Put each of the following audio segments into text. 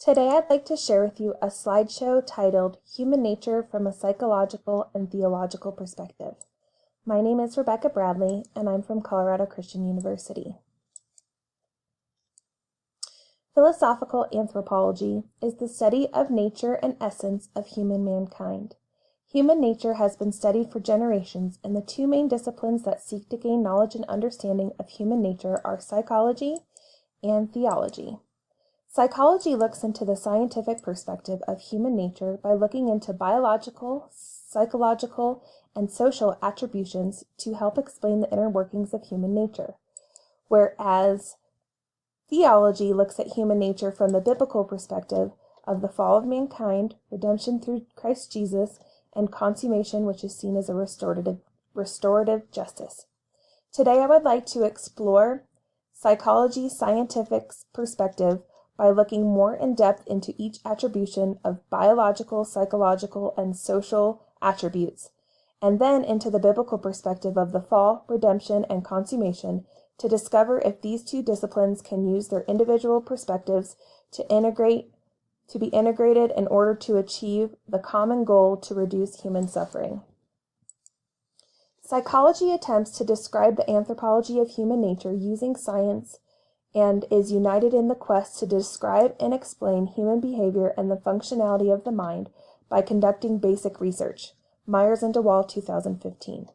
Today I'd like to share with you a slideshow titled Human Nature from a Psychological and Theological Perspective. My name is Rebecca Bradley, and I'm from Colorado Christian University. Philosophical anthropology is the study of nature and essence of human mankind. Human nature has been studied for generations, and the two main disciplines that seek to gain knowledge and understanding of human nature are psychology and theology. Psychology looks into the scientific perspective of human nature by looking into biological, psychological, and social attributions to help explain the inner workings of human nature, whereas theology looks at human nature from the biblical perspective of the fall of mankind, redemption through Christ Jesus, and consummation, which is seen as a restorative justice. Today I would like to explore psychology's scientific perspective by looking more in depth into each attribution of biological, psychological, and social attributes, and then into the biblical perspective of the fall, redemption, and consummation to discover if these two disciplines can use their individual perspectives to be integrated in order to achieve the common goal to reduce human suffering. Psychology attempts to describe the anthropology of human nature using science and is united in the quest to describe and explain human behavior and the functionality of the mind by conducting basic research. Myers and DeWall, 2015.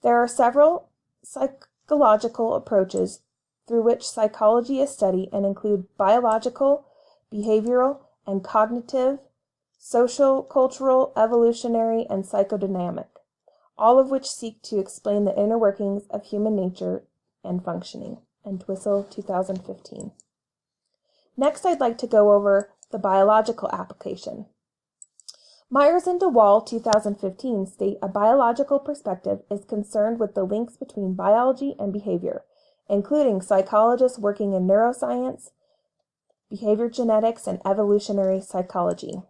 There are several psychological approaches through which psychology is studied and include biological, behavioral, and cognitive, social, cultural, evolutionary, and psychodynamic, all of which seek to explain the inner workings of human nature and functioning. Entwistle, 2015. Next, I'd like to go over the biological application. Myers and DeWall, 2015, state a biological perspective is concerned with the links between biology and behavior, including psychologists working in neuroscience, behavior genetics, and evolutionary psychology.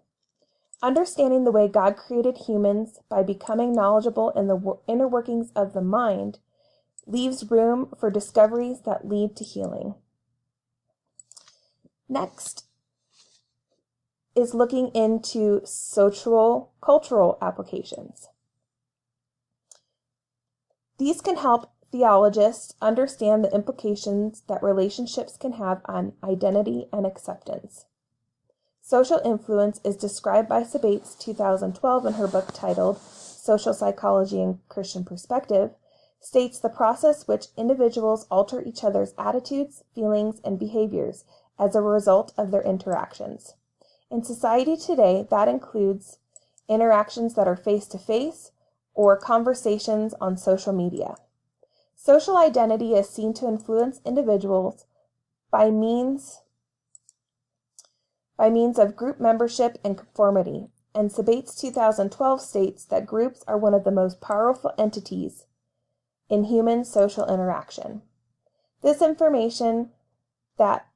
Understanding the way God created humans by becoming knowledgeable in the inner workings of the mind leaves room for discoveries that lead to healing. Next is looking into social cultural applications. These can help theologists understand the implications that relationships can have on identity and acceptance. Social influence is described by Sabates, 2012, in her book titled Social Psychology and Christian Perspective, states the process which individuals alter each other's attitudes, feelings, and behaviors as a result of their interactions. In society today, that includes interactions that are face-to-face or conversations on social media. Social identity is seen to influence individuals by means of group membership and conformity, and Sabates 2012 states that groups are one of the most powerful entities in human social interaction. This information that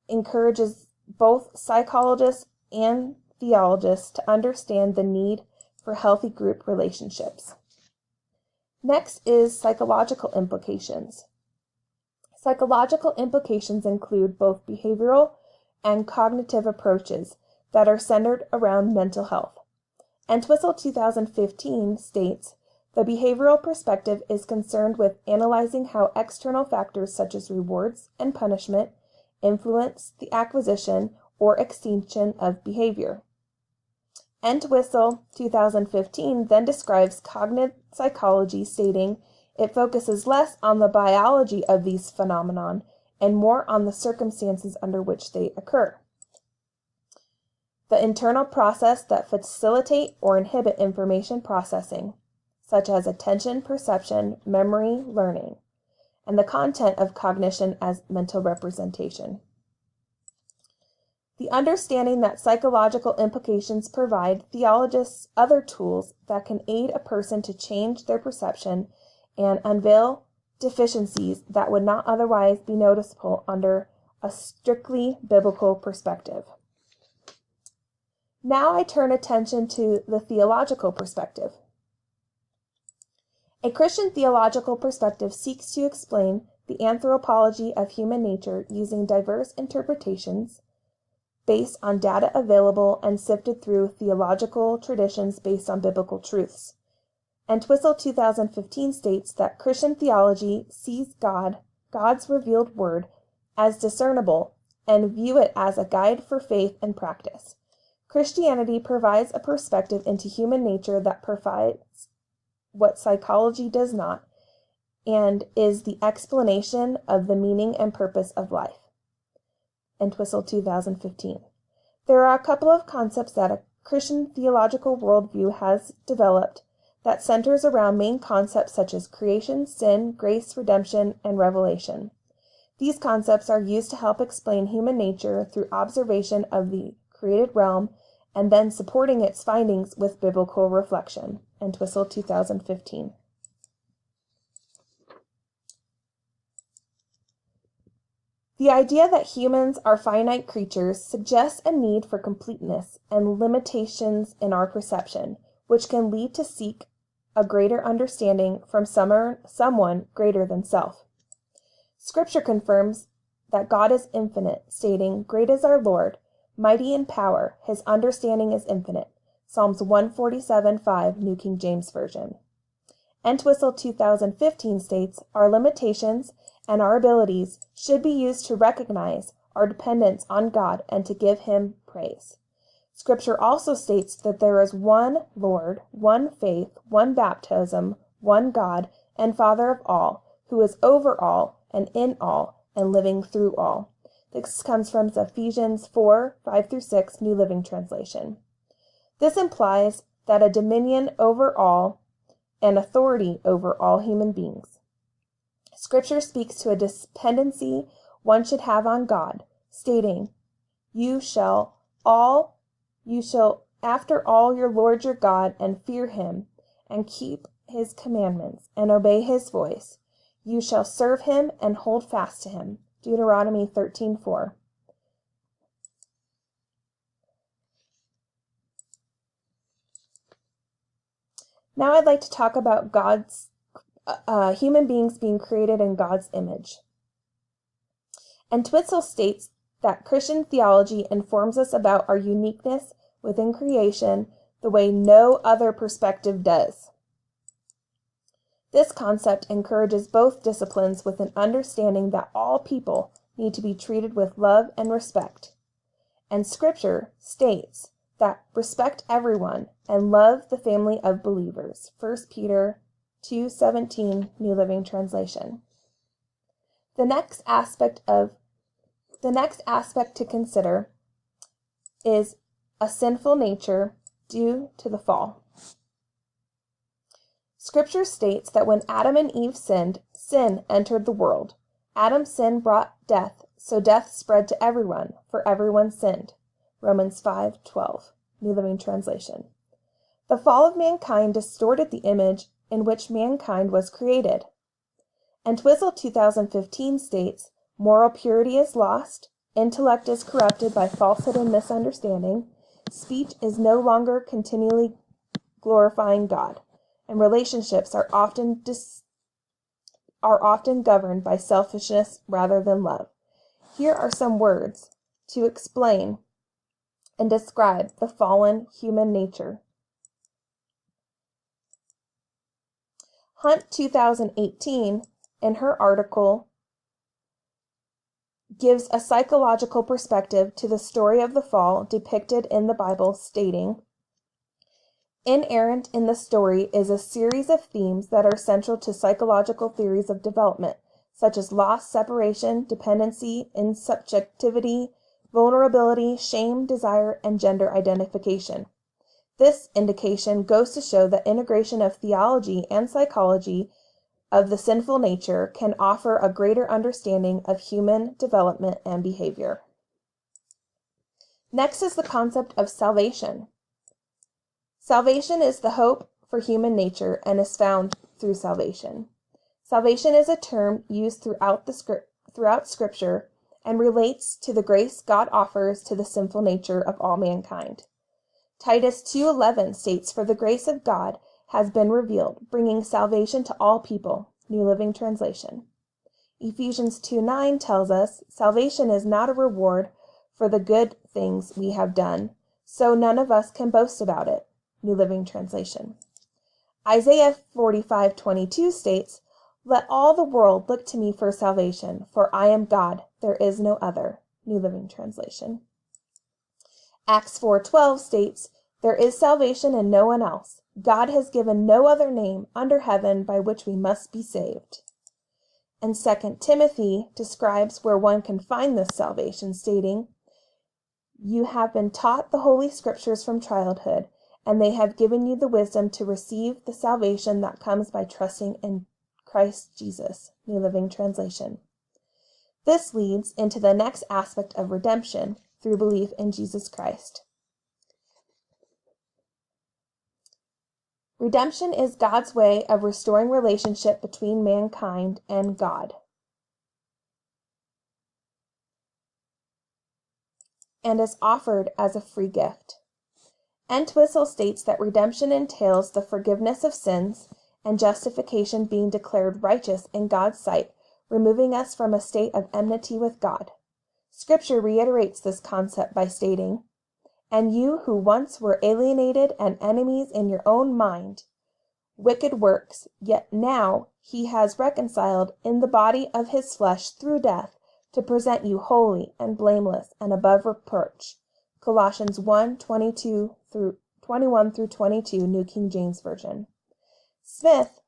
encourages both psychologists and theologists to understand the need for healthy group relationships. Next is psychological implications. Psychological implications include both behavioral and cognitive approaches that are centered around mental health. Entwistle 2015 states, the behavioral perspective is concerned with analyzing how external factors such as rewards and punishment influence the acquisition or extinction of behavior. Entwistle 2015 then describes cognitive psychology, stating it focuses less on the biology of these phenomena and more on the circumstances under which they occur. The internal process that facilitate or inhibit information processing, such as attention, perception, memory, learning, and the content of cognition as mental representation. The understanding that psychological implications provide theologists other tools that can aid a person to change their perception and unveil deficiencies that would not otherwise be noticeable under a strictly biblical perspective. Now I turn attention to the theological perspective. A Christian theological perspective seeks to explain the anthropology of human nature using diverse interpretations based on data available and sifted through theological traditions based on biblical truths. Entwistle 2015 states that Christian theology sees God's revealed word, as discernible and view it as a guide for faith and practice. Christianity provides a perspective into human nature that provides what psychology does not, and is the explanation of the meaning and purpose of life. Entwistle 2015. There are a couple of concepts that a Christian theological worldview has developed that centers around main concepts such as creation, sin, grace, redemption, and revelation. These concepts are used to help explain human nature through observation of the created realm and then supporting its findings with biblical reflection. Entwistle 2015. The idea that humans are finite creatures suggests a need for completeness and limitations in our perception, which can lead to seek a greater understanding from someone greater than self. Scripture confirms that God is infinite, stating, "Great is our Lord, mighty in power, his understanding is infinite." Psalms 147:5, New King James Version. Entwistle 2015 states, "Our limitations and our abilities should be used to recognize our dependence on God and to give him praise." Scripture also states that there is one Lord, one faith, one baptism, one God, and Father of all, who is over all and in all and living through all. This comes from Ephesians 4:5-6, New Living Translation. This implies that a dominion over all and authority over all human beings. Scripture speaks to a dependency one should have on God, stating, You shall after all your Lord your God and fear him and keep his commandments and obey his voice. You shall serve him and hold fast to him." Deuteronomy 13:4. Now I'd like to talk about human beings being created in God's image. Entwistle states that Christian theology informs us about our uniqueness within creation the way no other perspective does. This concept encourages both disciplines with an understanding that all people need to be treated with love and respect. And Scripture states that respect everyone and love the family of believers. 1 Peter 2:17, New Living Translation. The next aspect to consider is a sinful nature due to the fall. Scripture states that when Adam and Eve sinned, sin entered the world. Adam's sin brought death, so death spread to everyone, for everyone sinned. Romans 5:12, New Living Translation. The fall of mankind distorted the image in which mankind was created. Entwistle 2015 states, "Moral purity is lost, intellect is corrupted by falsehood and misunderstanding, speech is no longer continually glorifying God, and relationships are often governed by selfishness rather than love." Here are some words to explain and describe the fallen human nature. Hunt 2018, in her article, gives a psychological perspective to the story of the fall depicted in the Bible, stating, "Inherent in the story is a series of themes that are central to psychological theories of development, such as loss, separation, dependency, insubjectivity, vulnerability, shame, desire, and gender identification. This indication goes to show that integration of theology and psychology of the sinful nature can offer a greater understanding of human development and behavior." Next is the concept of salvation. Salvation is the hope for human nature and is found through salvation. Salvation is a term used throughout Scripture and relates to the grace God offers to the sinful nature of all mankind. Titus 2:11 states, "For the grace of God has been revealed, bringing salvation to all people." New Living Translation. Ephesians 2:9 tells us, "Salvation is not a reward for the good things we have done, so none of us can boast about it. New Living Translation. Isaiah 45:22 states, "Let all the world look to me for salvation, for I am God, there is no other." New Living Translation. Acts 4:12 states, "There is salvation in no one else. God has given no other name under heaven by which we must be saved." And 2 Timothy describes where one can find this salvation, stating, "You have been taught the Holy Scriptures from childhood, and they have given you the wisdom to receive the salvation that comes by trusting in Christ Jesus." New Living Translation. This leads into the next aspect of redemption through belief in Jesus Christ. Redemption is God's way of restoring relationship between mankind and God, and is offered as a free gift. Entwistle states that redemption entails the forgiveness of sins and justification, being declared righteous in God's sight, removing us from a state of enmity with God. Scripture reiterates this concept by stating, "And you who once were alienated and enemies in your own mind, wicked works, yet now he has reconciled in the body of his flesh through death, to present you holy and blameless and above reproach." Colossians 1:21-22, New King James Version. Smith,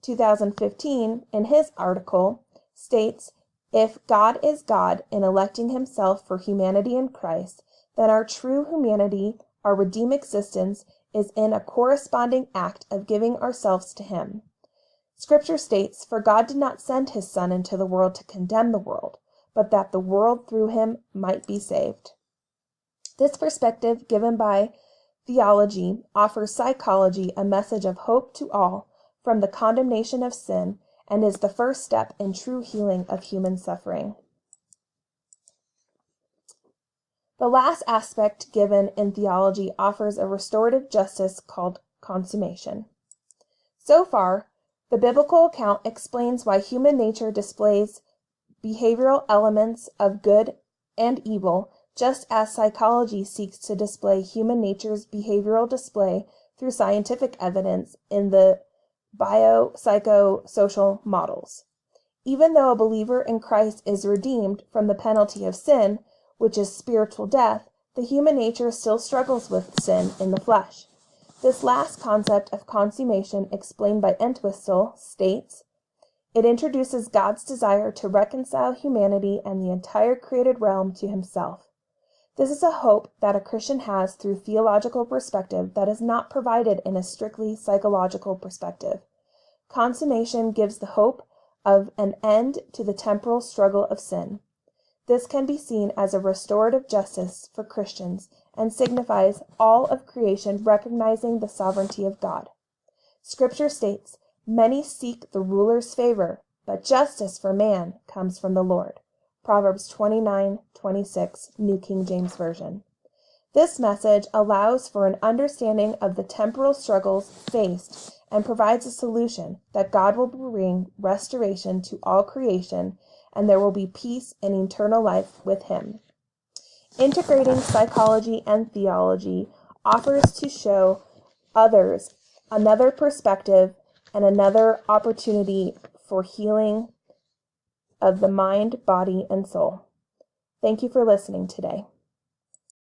2015, in his article, states, "If God is God in electing himself for humanity in Christ, then our true humanity, our redeemed existence, is in a corresponding act of giving ourselves to him." Scripture states, "For God did not send his Son into the world to condemn the world, but that the world through him might be saved." This perspective, given by theology, offers psychology a message of hope to all from the condemnation of sin, and is the first step in true healing of human suffering. The last aspect given in theology offers a restorative justice called consummation. So far, the biblical account explains why human nature displays behavioral elements of good and evil, just as psychology seeks to display human nature's behavioral display through scientific evidence in the biopsychosocial models. Even though a believer in Christ is redeemed from the penalty of sin, which is spiritual death, the human nature still struggles with sin in the flesh. This last concept of consummation, explained by Entwistle, states, "It introduces God's desire to reconcile humanity and the entire created realm to himself. This is a hope that a Christian has through theological perspective that is not provided in a strictly psychological perspective. Consummation gives the hope of an end to the temporal struggle of sin. This can be seen as a restorative justice for Christians and signifies all of creation recognizing the sovereignty of God. Scripture states, 'Many seek the ruler's favor, but justice for man comes from the Lord.' Proverbs 29:26, New King James Version. This message allows for an understanding of the temporal struggles faced and provides a solution that God will bring restoration to all creation, and there will be peace and eternal life with him. Integrating psychology and theology offers to show others another perspective and another opportunity for healing of the mind, body, and soul. Thank you for listening today.